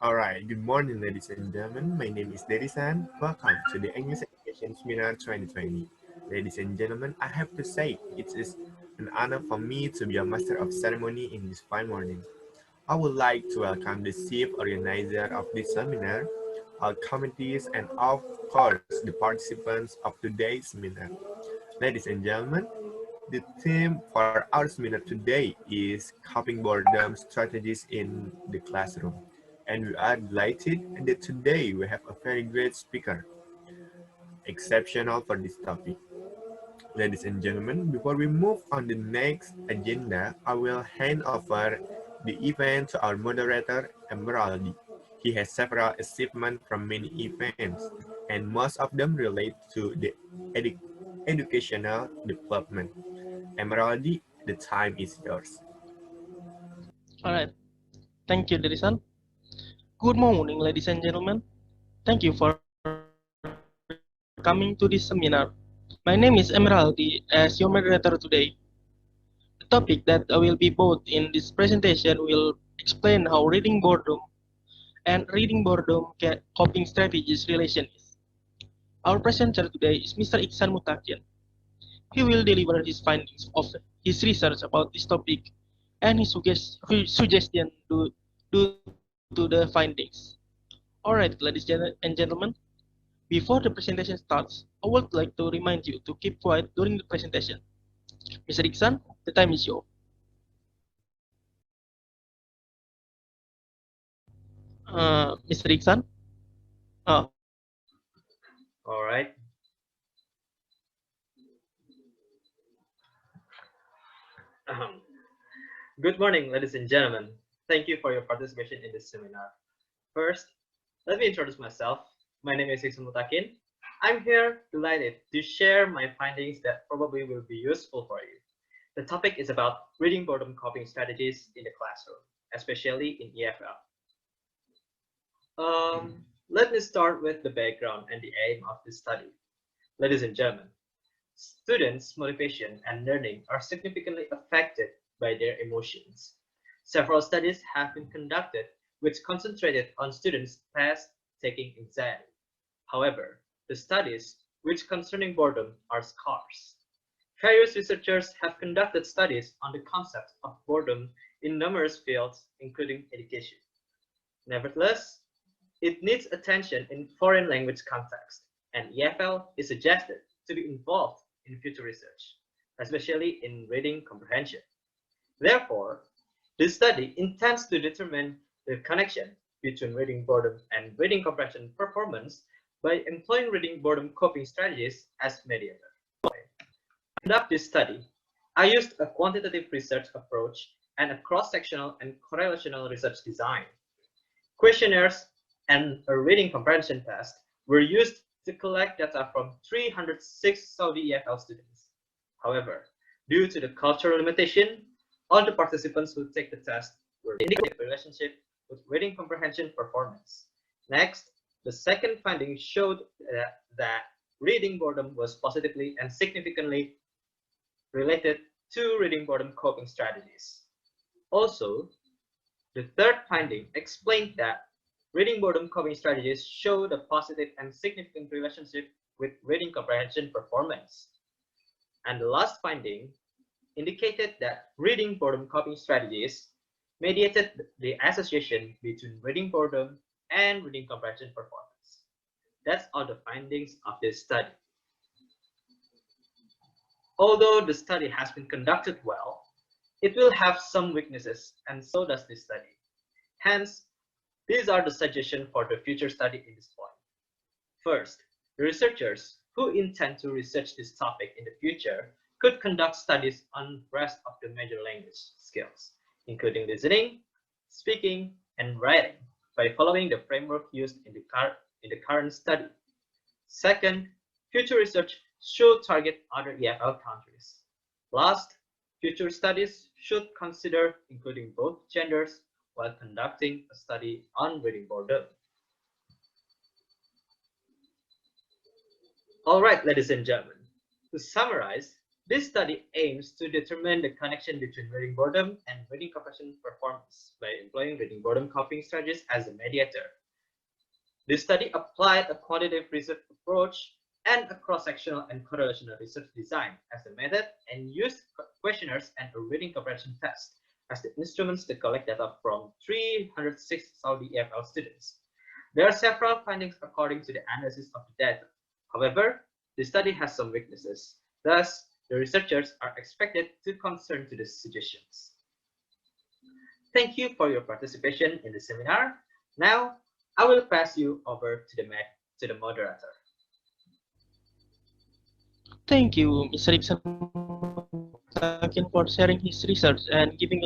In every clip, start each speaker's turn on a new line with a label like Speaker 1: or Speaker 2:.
Speaker 1: All right, good morning, ladies and gentlemen. My name is Derisan. Welcome to the English Education Seminar 2020. Ladies and gentlemen, I have to say it is an honor for me to be a master of ceremony in this fine morning. I would like to welcome the chief organizer of this seminar, our committees, and of course, the participants of today's seminar. Ladies and gentlemen, the theme for our seminar today is coping boredom strategies in the classroom. And we are delighted that today we have a very great speaker, exceptional for this topic. Ladies and gentlemen, before we move on the next agenda, I will hand over the event to our moderator, Emeraldi. He has several achievements from many events, and most of them relate to the educational development. Emeraldi, the time is yours.
Speaker 2: All right. Thank you, Derisan. Good morning, ladies and gentlemen. Thank you for coming to this seminar. My name is Emeraldi as your moderator today. The topic that will be both in this presentation will explain how reading boredom and reading boredom coping strategies relation is. Our presenter today is Mr. Ikhsan Muttaqiin. He will deliver his findings of his research about this topic and his suggestion due to the findings. Alright, ladies and gentlemen, before the presentation starts, I would like to remind you to keep quiet during the presentation. Mr. Iksan, the time is yours. Mr. Iksan? Okay.
Speaker 3: All right. Um, Good morning, ladies and gentlemen. Thank you for your participation in this seminar. First, let me introduce myself. My name is Ikhsan Muttaqiin. I'm here delighted to share my findings that probably will be useful for you. The topic is about reading boredom coping strategies in the classroom, especially in EFL. Let me start with the background and the aim of this study. Ladies and gentlemen, students' motivation and learning are significantly affected by their emotions. Several studies have been conducted which concentrated on students' task-taking anxiety. However, the studies which concerning boredom are scarce. Various researchers have conducted studies on the concept of boredom in numerous fields, including education. Nevertheless, it needs attention in foreign language context, and EFL is suggested to be involved in future research, especially in reading comprehension. Therefore, this study intends to determine the connection between reading boredom and reading comprehension performance by employing reading boredom coping strategies as mediator. To conduct this study, I used a quantitative research approach and a cross-sectional and correlational research design. Questionnaires and a reading comprehension test were used to collect data from 306 Saudi EFL students. However, due to the cultural limitation, all the participants who take the test were indicative relationship with reading comprehension performance. Next, the second finding showed that reading boredom was positively and significantly related to reading boredom coping strategies. Also, the third finding explained that reading boredom coping strategies showed a positive and significant relationship with reading comprehension performance. And the last finding indicated that reading boredom coping strategies mediated the association between reading boredom and reading comprehension performance. That's all the findings of this study. Although the study has been conducted well, it will have some weaknesses, and so does this study. Hence, these are the suggestions for the future study in this point. First, the researchers who intend to research this topic in the future could conduct studies on rest of the major language skills, including listening, speaking, and writing, by following the framework used in the current study. Second, future research should target other EFL countries. Last, future studies should consider including both genders while conducting a study on reading boredom. All right, ladies and gentlemen, to summarize, This study aims to determine the connection between reading boredom and reading comprehension performance by employing reading boredom coping strategies as a mediator. This study applied a quantitative research approach and a cross-sectional and correlational research design as the method and used questionnaires and a reading comprehension test as the instruments to collect data from 306 Saudi EFL students. There are several findings according to the analysis of the data. However, the study has some weaknesses. Thus, the researchers are expected to concern to the suggestions. Thank you for your participation in the seminar. Now, I will pass you over to the moderator.
Speaker 2: Thank you, Mr. Ikhsan Muttaqiin, for sharing his research and giving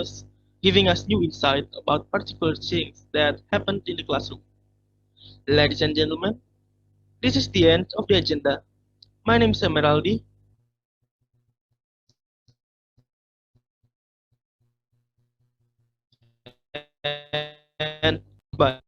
Speaker 2: us new insight about particular things that happened in the classroom. Ladies and gentlemen, this is the end of the agenda. My name is Emeraldi. And bye.